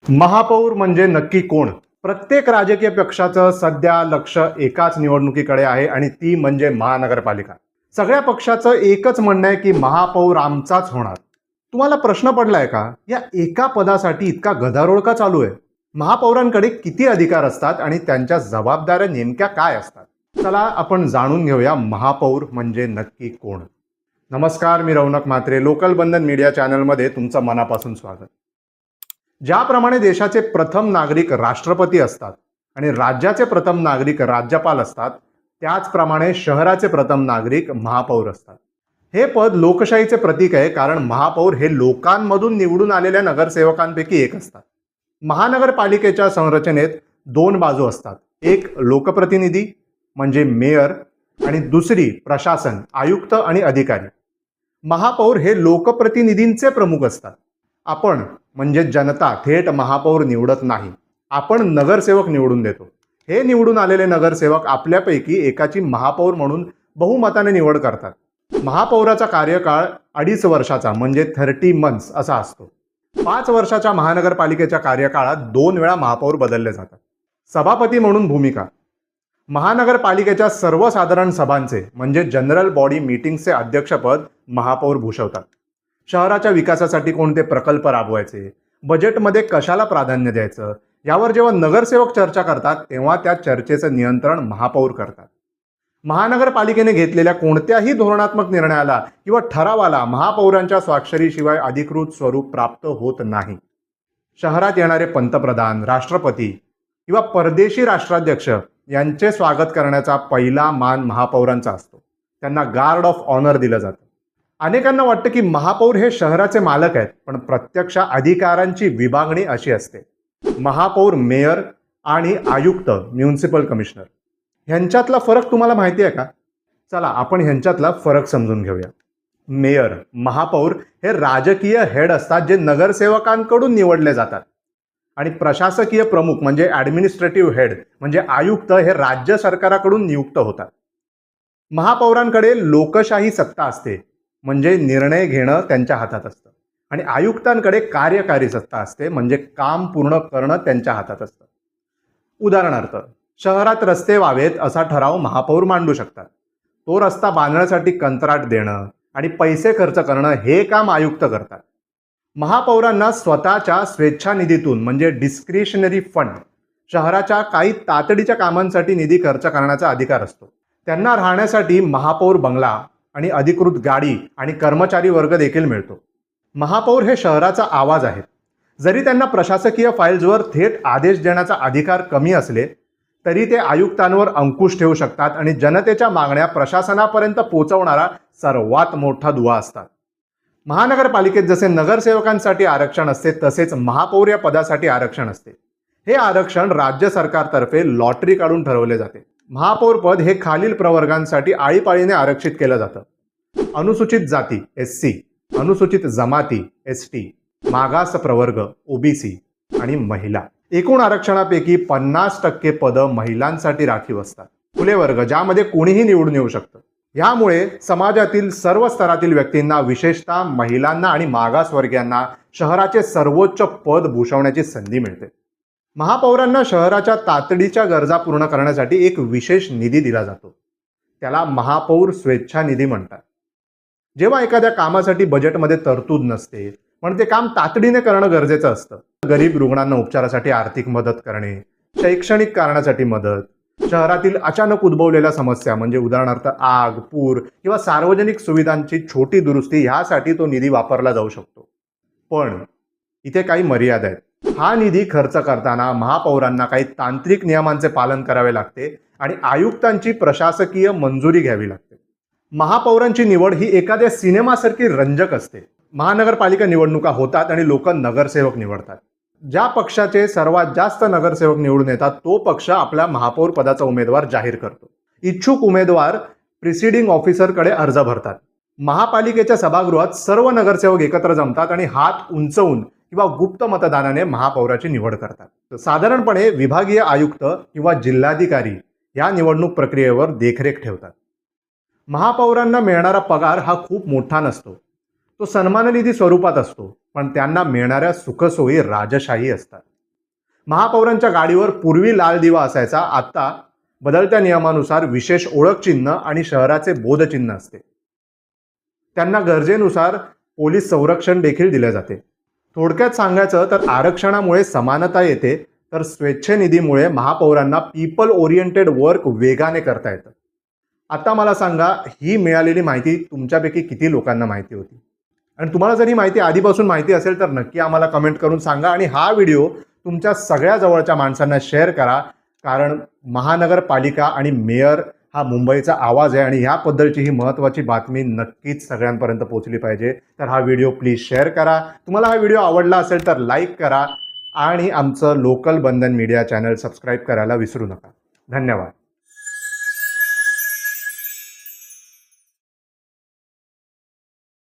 महापौर म्हणजे नक्की कोण? प्रत्येक राजकीय पक्षाचं सध्या लक्ष एकाच निवडणुकीकडे आहे आणि ती म्हणजे महानगरपालिका. सगळ्या पक्षाचं एकच म्हणणं आहे की महापौर आमचाच होणार. तुम्हाला प्रश्न पडलाय का, या एका पदासाठी इतका गदारोळ का चालू आहे? महापौरांकडे किती अधिकार असतात आणि त्यांच्या जबाबदाऱ्या नेमक्या काय असतात? चला आपण जाणून घेऊया महापौर म्हणजे नक्की कोण. नमस्कार, मी रौनक म्हात्रे. लोकल बंधन मीडिया चॅनलमध्ये तुमचं मनापासून स्वागत. ज्याप्रमाणे देशाचे प्रथम नागरिक राष्ट्रपती असतात आणि राज्याचे प्रथम नागरिक राज्यपाल असतात, त्याचप्रमाणे शहराचे प्रथम नागरिक महापौर असतात. हे पद लोकशाहीचे प्रतीक आहे, कारण महापौर हे लोकांमधून निवडून आलेल्या नगरसेवकांपैकी एक असतात. महानगरपालिकेच्या संरचनेत दोन बाजू असतात. एक लोकप्रतिनिधी म्हणजे मेयर आणि दुसरी प्रशासन, आयुक्त आणि अधिकारी. महापौर हे लोकप्रतिनिधींचे प्रमुख असतात. आपण म्हणजे जनता थेट महापौर निवडत नाही, आपण नगरसेवक निवडून देतो. हे निवडून आलेले नगरसेवक आपल्यापैकी एकाची महापौर म्हणून बहुमताने निवड करतात. महापौराचा कार्यकाळ 2.5 वर्षाचा म्हणजे 30 मंथ्स असा असतो. 5 वर्षाच्या महानगरपालिकेच्या कार्यकाळात 2 वेळा महापौर बदलले जातात. सभापती म्हणून भूमिका. महानगरपालिकेच्या सर्वसाधारण सभांचे म्हणजे जनरल बॉडी मीटिंगचे अध्यक्षपद महापौर भूषवतात. शहराच्या विकासासाठी कोणते प्रकल्प राबवायचे, बजेटमध्ये कशाला प्राधान्य द्यायचं, यावर जेव्हा नगरसेवक चर्चा करतात तेव्हा त्या चर्चेचं नियंत्रण महापौर करतात. महानगरपालिकेने घेतलेल्या कोणत्याही धोरणात्मक निर्णयाला किंवा ठरावाला महापौरांच्या स्वाक्षरीशिवाय अधिकृत स्वरूप प्राप्त होत नाही. शहरात येणारे पंतप्रधान, राष्ट्रपती किंवा परदेशी राष्ट्राध्यक्ष यांचे स्वागत करण्याचा पहिला मान महापौरांचा असतो. त्यांना गार्ड ऑफ ऑनर दिलं जातं. अनेकांना वाटतं की महापौर हे शहराचे मालक आहेत, पण प्रत्यक्ष अधिकारांची विभागणी अशी असते. महापौर मेयर आणि आयुक्त म्युनिसिपल कमिशनर, ह्यांच्यातला फरक तुम्हाला माहिती आहे का? चला आपण ह्यांच्यातला फरक समजून घेऊया. मेयर, महापौर हे राजकीय हेड असतात जे नगरसेवकांकडून निवडले जातात. आणि प्रशासकीय प्रमुख म्हणजे ॲडमिनिस्ट्रेटिव्ह हेड म्हणजे आयुक्त हे राज्य सरकाराकडून नियुक्त होतात. महापौरांकडे लोकशाही सत्ता असते, म्हणजे निर्णय घेणं त्यांच्या हातात असतं. आणि आयुक्तांकडे कार्यकारी सत्ता असते, म्हणजे काम पूर्ण करणं त्यांच्या हातात असतं. उदाहरणार्थ, शहरात रस्ते व्हावेत असा ठराव महापौर मांडू शकतात. तो रस्ता बांधण्यासाठी कंत्राट देणं आणि पैसे खर्च करणं हे काम आयुक्त करतात. महापौरांना स्वतःच्या स्वेच्छानिधीतून म्हणजे डिस्क्रिशनरी फंड शहराच्या काही तातडीच्या कामांसाठी निधी खर्च करण्याचा अधिकार असतो. त्यांना राहण्यासाठी महापौर बंगला आणि अधिकृत गाडी आणि कर्मचारी वर्ग देखील मिळतो. महापौर हे शहराचा आवाज आहेत. जरी त्यांना प्रशासकीय फाईल्सवर थेट आदेश देण्याचा अधिकार कमी असले तरी ते आयुक्तांवर अंकुश ठेवू शकतात आणि जनतेच्या मागण्या प्रशासनापर्यंत पोहोचवणारा सर्वात मोठा दुवा असतात. महानगरपालिकेत जसे नगरसेवकांसाठी आरक्षण असते, तसेच महापौर या पदासाठी आरक्षण असते. हे आरक्षण राज्य सरकारतर्फे लॉटरी काढून ठरवले जाते. महापौर पद हे खालील प्रवर्गांसाठी आळीपाळीने आरक्षित केलं जातं. अनुसूचित जाती SC, अनुसूचित जमाती ST, मागास प्रवर्ग OBC आणि महिला. एकूण आरक्षणापैकी 50% पदं महिलांसाठी राखीव असतात. खुले वर्ग, ज्यामध्ये कोणीही निवडून येऊ शकतं. यामुळे समाजातील सर्व स्तरातील व्यक्तींना, विशेषतः महिलांना आणि मागासवर्गीयांना शहराचे सर्वोच्च पद भूषवण्याची संधी मिळते. महापौरांना शहराच्या तातडीच्या गरजा पूर्ण करण्यासाठी एक विशेष निधी दिला जातो. त्याला महापौर स्वेच्छा निधी म्हणतात. जेव्हा एखाद्या कामासाठी बजेटमध्ये तरतूद नसते, पण ते काम तातडीने करणं गरजेचं असतं. गरीब रुग्णांना उपचारासाठी आर्थिक मदत करणे, शैक्षणिक कारणासाठी मदत, शहरातील अचानक उद्भवलेल्या समस्या म्हणजे उदाहरणार्थ आग, पूर किंवा सार्वजनिक सुविधांची छोटी दुरुस्ती, ह्यासाठी तो निधी वापरला जाऊ शकतो. पण इथे काही मर्यादा आहेत. हा निधी खर्च करताना महापौरांना काही तांत्रिक नियमांचे पालन करावे लागते आणि आयुक्तांची प्रशासकीय मंजुरी घ्यावी लागते. महापौरांची निवड ही एखाद्या सिनेमासारखी रंजक असते. महानगरपालिका निवडणुका होतात आणि लोक नगरसेवक निवडतात. ज्या पक्षाचे सर्वात जास्त नगरसेवक निवडून येतात तो पक्ष आपल्या महापौर पदाचा उमेदवार जाहीर करतो. इच्छुक उमेदवार प्रिसिडिंग ऑफिसरकडे अर्ज भरतात. महापालिकेच्या सभागृहात सर्व नगरसेवक एकत्र जमतात आणि हात उंचवून किंवा गुप्त मतदानाने महापौराची निवड करतात. साधारणपणे विभागीय आयुक्त किंवा जिल्हाधिकारी या निवडणूक प्रक्रियेवर देखरेख ठेवतात. महापौरांना मिळणारा पगार हा खूप मोठा नसतो. तो सन्माननिधी स्वरूपात असतो, पण त्यांना मिळणाऱ्या सुखसोयी राजशाही असतात. महापौरांच्या गाडीवर पूर्वी लाल दिवा असायचा, आता बदलत्या नियमानुसार विशेष ओळख चिन्ह आणि शहराचे बोधचिन्ह असते. त्यांना गरजेनुसार पोलीस संरक्षण देखील दिले जाते. थोडक्यात सांगायचं तर आरक्षणामुळे समानता येते, तर स्वेच्छेनिधीमुळे महापौरांना पीपल ओरिएंटेड वर्क वेगाने करता येतं. आता मला सांगा, ही मिळालेली माहिती तुमच्यापैकी किती लोकांना माहिती होती? आणि तुम्हाला जर ही माहिती आधीपासून माहिती असेल तर नक्की आम्हाला कमेंट करून सांगा आणि हा व्हिडिओ तुमच्या सगळ्या जवळच्या माणसांना शेअर करा. कारण महानगरपालिका आणि मेयर हा मुंबईचा आवाज आहे आणि ह्याबद्दलची ही महत्त्वाची बातमी नक्कीच सगळ्यांपर्यंत पोहोचली पाहिजे. तर हा व्हिडिओ प्लीज शेअर करा. तुम्हाला हा व्हिडिओ आवडला असेल तर लाईक करा आणि आमचं लोकल बंधन मीडिया चॅनल सबस्क्राईब करायला विसरू नका. धन्यवाद.